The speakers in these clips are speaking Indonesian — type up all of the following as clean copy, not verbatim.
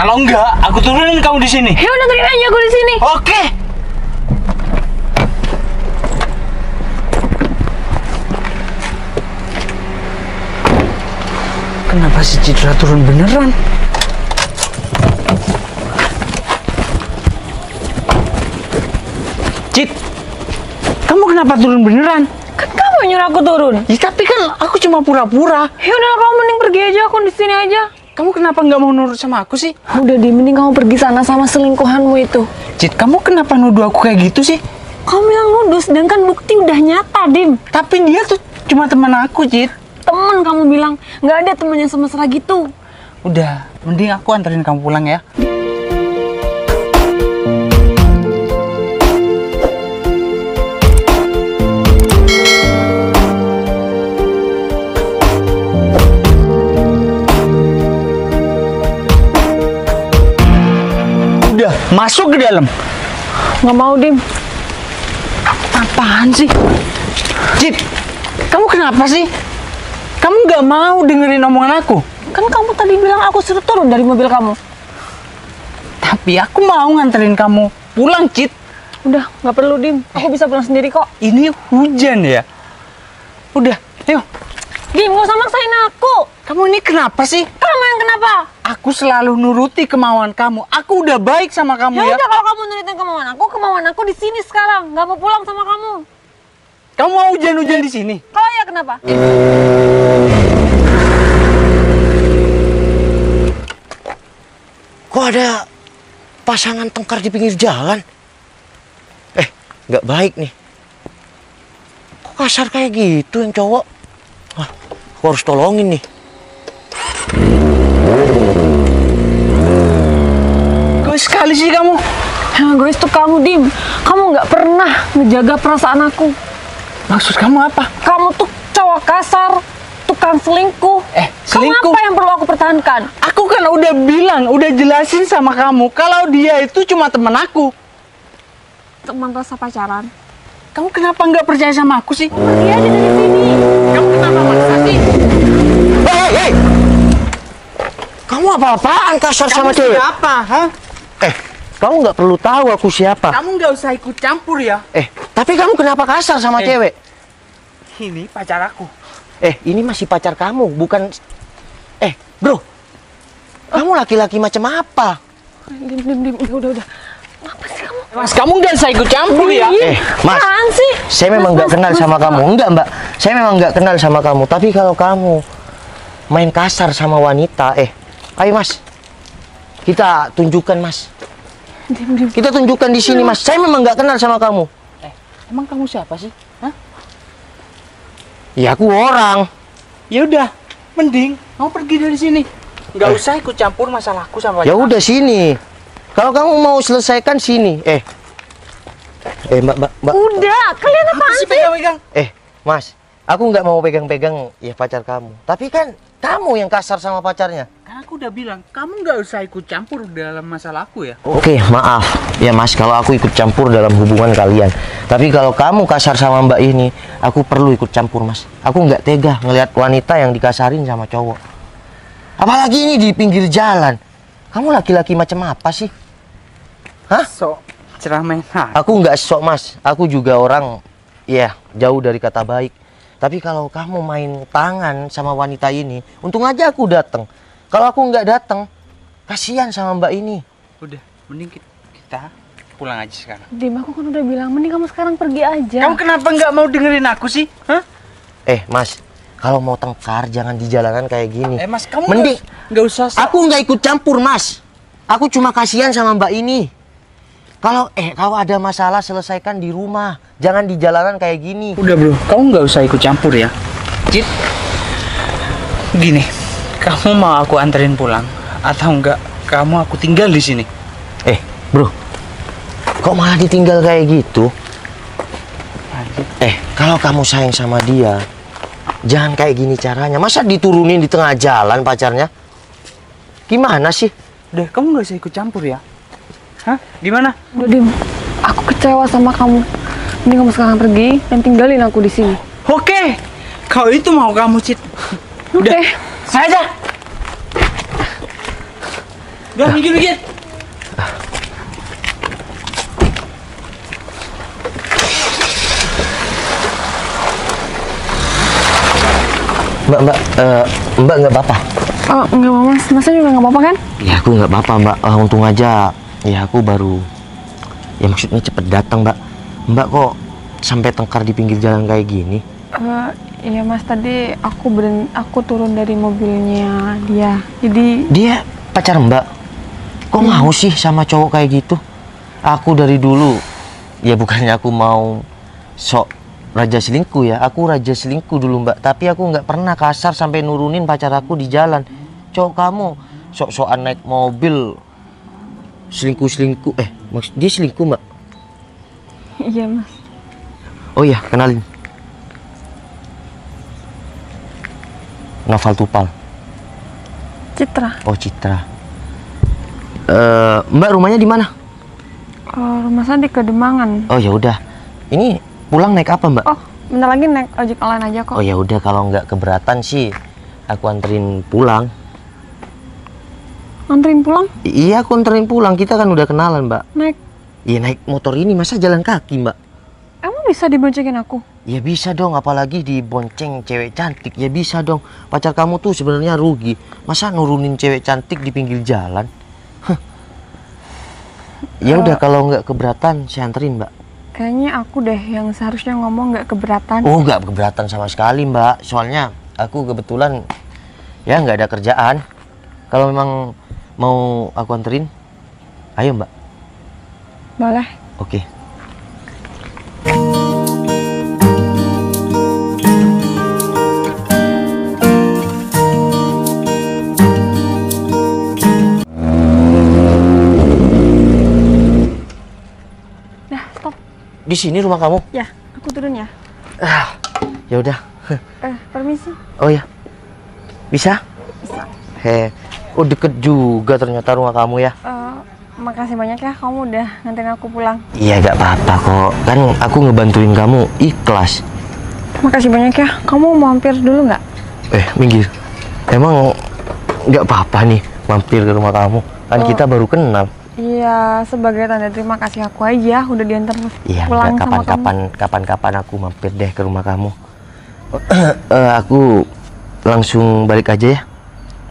Kalau enggak, aku turunin kamu di sini. Ya udah, terima aja aku di sini. Oke. Kenapa si Citra turun beneran? Cit, kamu kenapa turun beneran? Kan kamu yang nyuruh aku turun. Ya, tapi kan aku cuma pura-pura. Ya udah, kamu mending pergi aja, aku di sini aja. Kamu kenapa nggak mau nurut sama aku sih? Udah, mending kamu pergi sana sama selingkuhanmu itu. Cit, kamu kenapa nuduh aku kayak gitu sih? Kamu bilang nuduh, sedangkan bukti udah nyata, Dim. Tapi dia tuh cuma teman aku, Cit. Temen kamu bilang, nggak ada temen yang semesra gitu. Udah, mending aku anterin kamu pulang ya. Udah, masuk ke dalam. Nggak mau, Dim. Apaan sih? Cit, kamu kenapa sih? Kamu nggak mau dengerin omongan aku? Kan kamu tadi bilang aku suruh turun dari mobil kamu. Tapi aku mau nganterin kamu pulang, Cit. Udah, nggak perlu, Dim. Aku bisa pulang sendiri kok. Ini hujan ya. Udah, ayo. Dim, nggak usah maksain aku. Kamu ini kenapa sih? Kamu yang kenapa? Aku selalu nuruti kemauan kamu. Aku udah baik sama kamu Ya ya. udah, kalau kamu nurutin kemauan aku di sini sekarang. Nggak mau pulang sama kamu. Kamu mau hujan-hujan di sini? Kalau ya kenapa? Kok ada pasangan tengkar di pinggir jalan? Nggak baik nih. Kok kasar kayak gitu yang cowok? Wah, aku harus tolongin nih. Egois sekali sih kamu. Yang egois tuh kamu, Dim. Kamu nggak pernah ngejaga perasaan aku. Maksud kamu apa? Kamu tuh cowok kasar, tukang selingkuh. Selingkuh? Kamu apa yang perlu aku pertahankan? Aku kan udah bilang, udah jelasin sama kamu kalau dia itu cuma teman aku. Teman rasa pacaran. Kamu kenapa nggak percaya sama aku sih? Pergi aja dari sini. Kamu kenapa maksa sih? Hei! Kamu apa-apaan kasar sama Kamu cewek? siapa? Hah? Kamu nggak perlu tahu aku siapa. Kamu nggak usah ikut campur ya. Tapi kamu kenapa kasar sama cewek? Ini pacar aku. Ini masih pacar kamu, bukan... Bro. Kamu laki-laki macam apa? Dim. Udah. Apa sih kamu? Mas, kamu nggak usah ikut campur ya. Mas. Apaan sih? Saya memang nggak kenal sama kamu. Enggak, Mbak. Saya memang nggak kenal sama kamu. Tapi kalau kamu main kasar sama wanita, ayo Mas. Kita tunjukkan, Mas. Dim. Kita tunjukkan di sini, Mas. Saya memang nggak kenal sama kamu. Emang kamu siapa sih? Hah? Ya aku orang. Ya udah, mending kamu pergi dari sini. Nggak usah ikut campur masalahku sama Ya pacar udah sini. Kalau kamu mau selesaikan sini. Mbak. Udah, kalian aku. Apa apaan sih sih? pegang-pegang? Mas. Aku nggak mau pegang-pegang ya pacar kamu. Tapi kan kamu yang kasar sama pacarnya. Karena aku udah bilang, kamu nggak usah ikut campur dalam masalahku ya. Oke, maaf. Ya Mas, kalau aku ikut campur dalam hubungan kalian. Tapi kalau kamu kasar sama Mbak ini, aku perlu ikut campur, Mas. Aku nggak tega ngelihat wanita yang dikasarin sama cowok. Apalagi ini di pinggir jalan. Kamu laki-laki macam apa sih? Hah? Sok ceramah. Aku nggak sok, Mas. Aku juga orang, ya, jauh dari kata baik. Tapi kalau kamu main tangan sama wanita ini, untung aja aku datang. Kalau aku nggak datang, kasihan sama Mbak ini. Udah, mending kita pulang aja sekarang. Dim, aku kan udah bilang, mending kamu sekarang pergi aja. Kamu kenapa nggak mau dengerin aku sih? Hah? Mas, kalau mau tengkar jangan di jalanan kayak gini. Mas, kamu mending nggak usah. Aku nggak ikut campur, Mas. Aku cuma kasihan sama Mbak ini. Kalau ada masalah selesaikan di rumah, jangan di jalanan kayak gini. Udah bro, kamu nggak usah ikut campur ya. Cit, gini, kamu mau aku anterin pulang atau enggak? Kamu aku tinggal di sini. Bro, kok malah ditinggal kayak gitu? Kalau kamu sayang sama dia, jangan kayak gini caranya. Masa diturunin di tengah jalan pacarnya? Gimana sih? Udah, kamu nggak usah ikut campur ya. Hah? Gimana? Udah, Dim. Aku kecewa sama kamu. Mending kamu sekarang pergi dan tinggalin aku di sini. Oke, kalau itu mau kamu, Cit. Oke. Saya aja. Udah, minggir. Mbak nggak apa-apa? Oh, enggak mas. Masnya juga nggak apa-apa kan? Ya aku nggak apa-apa Mbak. Untung aja ya aku baru, ya maksudnya cepet datang Mbak. Mbak kok sampai tengkar di pinggir jalan kayak gini? Iya mas, tadi aku turun dari mobilnya dia. Jadi Dia pacar Mbak? Kok mau sih sama cowok kayak gitu? Aku dari dulu, ya bukannya aku mau sok raja selingkuh ya. Aku raja selingkuh dulu Mbak. Tapi aku nggak pernah kasar sampai nurunin pacar aku di jalan. Cowok kamu sok-sokan naik mobil selingkuh. Maksud dia selingkuh Mbak? iya mas. Oh iya, kenalin. Noval Tupal. Citra. Oh Citra. Mbak rumahnya di mana? Rumah saya di Kedemangan. Oh ya udah. Ini pulang naik apa Mbak? Oh, bentar lagi naik ojek online aja kok. Oh ya udah, kalau nggak keberatan sih aku anterin pulang. Anterin pulang? Iya, aku anterin pulang. Kita kan udah kenalan Mbak. Naik? Iya naik motor ini, masa jalan kaki Mbak? Emang bisa diboncekin aku? Ya bisa dong, apalagi dibonceng cewek cantik. Ya bisa dong. Pacar kamu tuh sebenarnya rugi. Masa nurunin cewek cantik di pinggir jalan? Ya udah, kalau nggak keberatan saya anterin Mbak. Kayaknya aku deh yang seharusnya ngomong nggak keberatan. Oh nggak keberatan sama sekali Mbak. Soalnya aku kebetulan ya nggak ada kerjaan. Kalau memang mau aku anterin, ayo Mbak. Boleh. Oke. Nah, stop. Di sini rumah kamu? Ya, aku turun ya. Ya udah. Permisi. Oh ya. Bisa? Bisa. Oh deket juga ternyata rumah kamu ya. Makasih banyak ya, kamu udah nganterin aku pulang. Iya gak apa-apa kok. Kan aku ngebantuin kamu ikhlas. Makasih banyak ya. Kamu mampir dulu nggak? Minggir. Emang nggak apa-apa nih mampir ke rumah kamu? Kan kita baru kenal. Iya, sebagai tanda terima kasih aku aja udah diantar Iya, pulang sama kamu. kapan-kapan aku mampir deh ke rumah kamu. Aku langsung balik aja ya.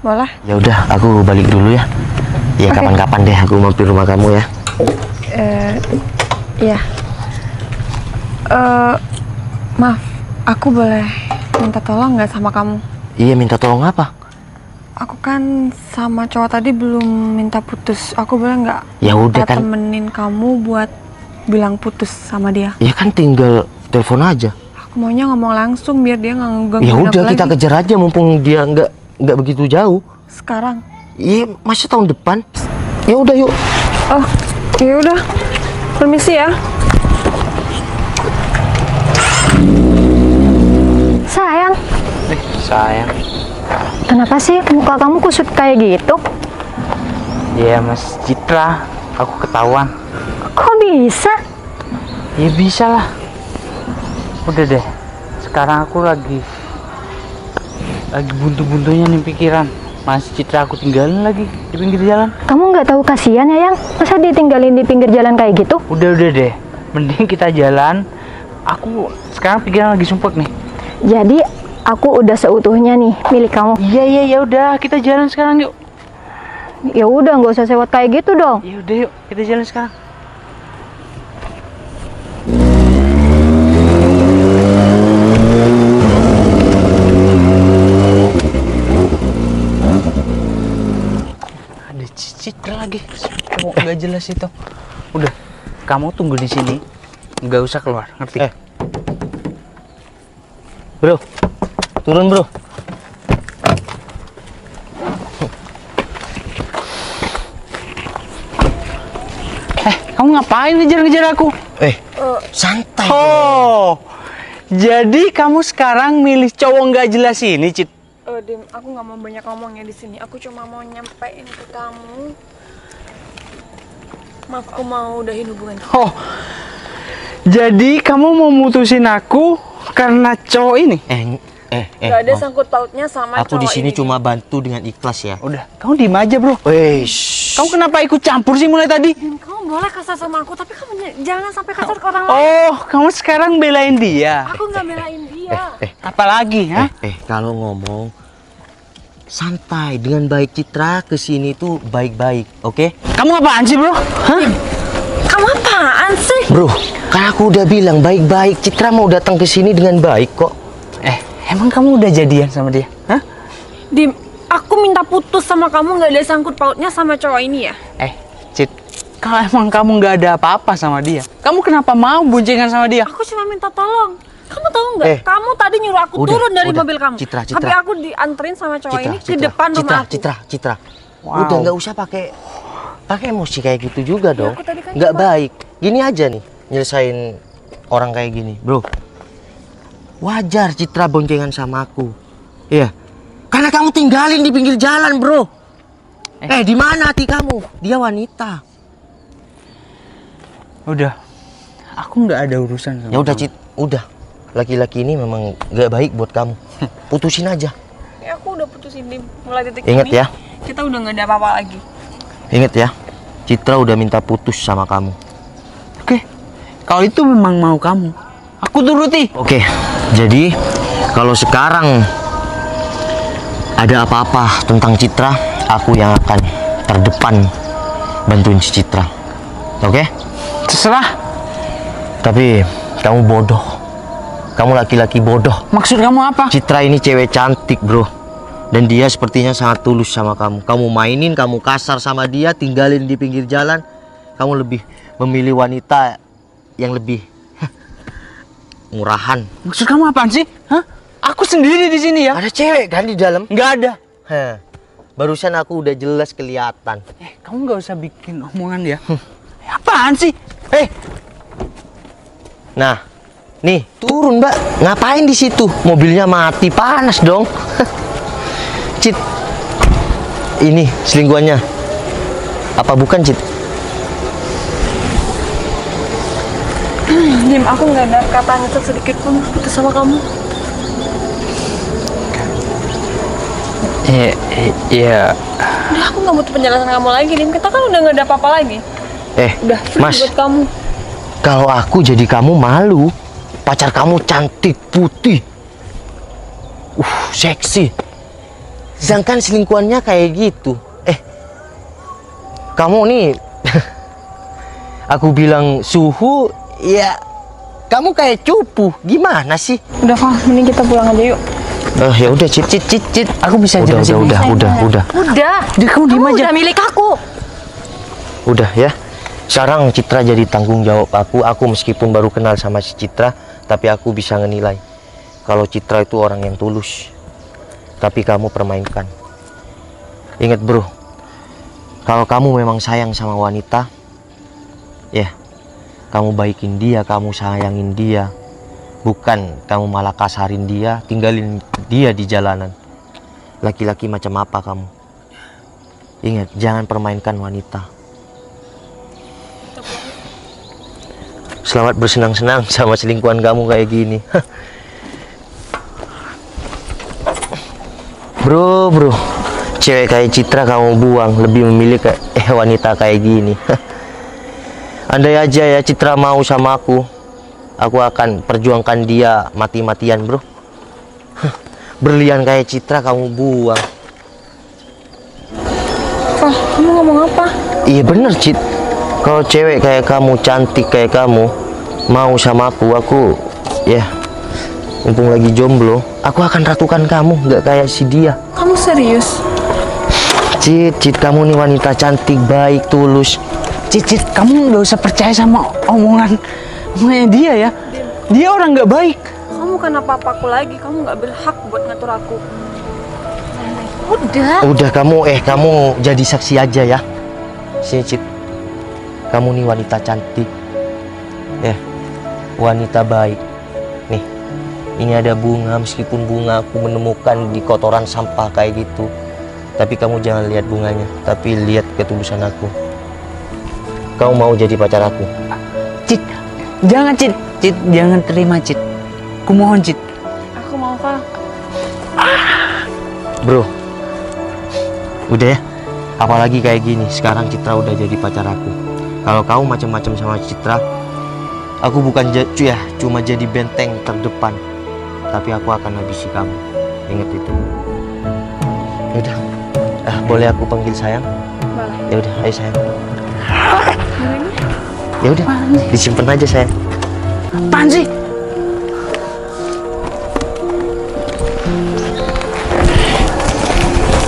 Boleh. Ya udah, aku balik dulu ya. Ya Oke. kapan-kapan deh aku mampir rumah kamu ya. Iya. Maaf, aku boleh minta tolong nggak sama kamu? Iya, minta tolong apa? Aku kan sama cowok tadi belum minta putus. Aku boleh nggak? Ya udah minta kan. temenin kamu buat bilang putus sama dia. Ya kan tinggal telepon aja. Aku maunya ngomong langsung biar dia nggak ngegangguin Ya aku udah, kita lagi. kejar aja mumpung dia nggak begitu jauh. Sekarang. Iya, masa tahun depan? Ya udah yuk. Oh, ya udah. Permisi ya. Sayang, Sayang. kenapa sih muka kamu kusut kayak gitu? Ya Mas Citra, aku ketahuan. Kok bisa? Ya bisa lah. Udah deh. Sekarang aku lagi buntu-buntunya nih pikiran. Mas Citra aku tinggalin lagi di pinggir jalan. Kamu nggak tahu kasihan ya, Yang? Masa ditinggalin di pinggir jalan kayak gitu? Udah deh. Mending kita jalan. Aku sekarang pikiran lagi sumpek nih. Jadi aku udah seutuhnya nih milik kamu. Iya ya udah, kita jalan sekarang yuk. Ya udah, nggak usah sewot kayak gitu dong. Ya udah yuk, kita jalan sekarang. Ada Citra lagi. Oh, nggak jelas itu. Udah, kamu tunggu di sini. Nggak usah keluar, ngerti? Bro, turun bro. Kamu ngapain ngejar-ngejar aku? Santai. Oh, jadi kamu sekarang milih cowok nggak jelas ini, Cit? Dim, aku nggak mau banyak ngomongnya di sini. Aku cuma mau nyampein ke kamu. Maaf, aku mau udahin hubungan. Oh, jadi kamu mau mutusin aku karena cowok ini? Gak ada sangkut pautnya sama Aku cowok di sini ini. cuma bantu dengan ikhlas ya. Udah, kamu diem aja bro. Wih, Kamu kenapa ikut campur sih mulai tadi? Dim, kamu boleh kasar sama aku, tapi kamu jangan sampai kasar ke orang lain. Oh, kamu sekarang belain dia. Aku nggak belain dia. Apalagi, ha? Kalau ngomong santai dengan baik. Citra kesini tuh baik-baik, oke? Kamu apaan sih, bro? Hah? Kamu apaan sih? Bro, kan aku udah bilang baik-baik. Citra mau datang ke sini dengan baik kok. Emang kamu udah jadian sama dia? Hah? Dim, aku minta putus sama kamu, nggak ada sangkut pautnya sama cowok ini ya? Cit, kalau emang kamu nggak ada apa-apa sama dia, kamu kenapa mau boncengan sama dia? Aku cuma minta tolong. Kamu tahu nggak? Kamu tadi nyuruh aku Udah, turun dari udah. mobil kamu. Citra. Tapi aku dianterin sama cowok ini ke depan rumah aku. Citra. Wow. Udah nggak usah pakai emosi kayak gitu juga dong. aku tadi kan Nggak cuma- baik. Gini aja nih nyelesain orang kayak gini, bro. Wajar Citra boncengan sama aku. Iya. Karena kamu tinggalin di pinggir jalan, bro. Di mana hati kamu? Dia wanita. Udah, aku nggak ada urusan sama Ya udah, kamu. Cit. Udah. Laki-laki ini memang nggak baik buat kamu. Putusin aja. Ya, aku udah putusin Dim. Mulai detik Ingat ini ya. kita udah nggak ada apa-apa lagi. Ingat ya. Citra udah minta putus sama kamu. Oke, kalau itu memang mau kamu, aku turuti. Oke, jadi kalau sekarang ada apa-apa tentang Citra, aku yang akan terdepan bantuin si Citra. Oke? Terserah. Tapi kamu bodoh. Kamu laki-laki bodoh. Maksud kamu apa? Citra ini cewek cantik, bro. Dan dia sepertinya sangat tulus sama kamu. Kamu mainin, kamu kasar sama dia, tinggalin di pinggir jalan. Kamu lebih memilih wanita yang lebih murahan. Maksud kamu apaan sih? Hah? Aku sendiri di sini ya? Ada cewek kan di dalam? Nggak ada. Barusan aku udah jelas kelihatan. Kamu nggak usah bikin omongan ya. Apaan sih? Nah, nih turun Mbak. Ngapain di situ? Mobilnya mati, panas dong. Cit, ini selingkuhannya. Apa bukan, Cit? Dim, aku nggak ada kata itu sedikit pun putus sama kamu. Iya. Udah, aku nggak butuh penjelasan kamu lagi, Dim. Kita kan udah nggak ada apa-apa lagi. Udah free Mas, buat kamu. kalau aku jadi kamu malu. Pacar kamu cantik, putih. Seksi. Sedangkan selingkuhannya kayak gitu. Kamu nih aku bilang suhu, ya kamu kayak cupu. Gimana sih? Udah, Fah, mending kita pulang aja yuk. Ya udah, Cit. Aku bisa jelasin. Udah. Udah. Kamu diem aja. Udah milik aku. Udah ya. Sekarang Citra jadi tanggung jawab aku. Aku meskipun baru kenal sama si Citra, tapi aku bisa ngenilai kalau Citra itu orang yang tulus. Tapi kamu permainkan. Ingat, bro. Kalau kamu memang sayang sama wanita, ya, kamu baikin dia, kamu sayangin dia. Bukan kamu malah kasarin dia, tinggalin dia di jalanan. Laki-laki macam apa kamu? Ingat, jangan permainkan wanita. Selamat bersenang-senang sama selingkuhan kamu kayak gini. Bro, cewek kayak Citra kamu buang, lebih memilih wanita kayak gini. Andai aja ya Citra mau sama aku akan perjuangkan dia mati-matian, bro. Berlian kayak Citra kamu buang. Fah, kamu ngomong apa? Iya bener, Cit. Kalau cewek kayak kamu, cantik kayak kamu, mau sama aku ya, mumpung lagi jomblo, aku akan ratukan kamu, nggak kayak si dia. Kamu serius? Cit, kamu nih wanita cantik, baik, tulus. Cit, kamu nggak usah percaya sama omongannya dia ya. Dia orang nggak baik. Kamu kenapa papaku lagi? Kamu nggak berhak buat ngatur aku. Udah kamu jadi saksi aja ya. Sini, Cit. Kamu nih wanita cantik, ya, wanita baik. Nih, ini ada bunga. Meskipun bunga aku menemukan di kotoran sampah kayak gitu, tapi kamu jangan lihat bunganya, tapi lihat ketulusan aku. Kamu mau jadi pacar aku? Cit, jangan Cit, jangan terima Cit. Kumohon Cit. Aku mau, Fah. Bro, udah ya. Apalagi kayak gini, sekarang Citra udah jadi pacar aku. Kalau kamu macam-macam sama Citra, aku bukan cuma jadi benteng terdepan, tapi aku akan habisi kamu. Ingat itu. Yaudah, boleh aku panggil sayang? Boleh. Ya udah, ayo sayang. Ya udah, disimpan aja sayang. Apaan sih?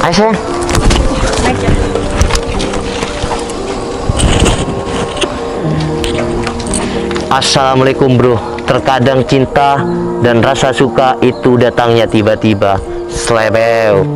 Ayo sayang. Assalamualaikum bro. Terkadang cinta dan rasa suka itu datangnya tiba-tiba. Slebeu.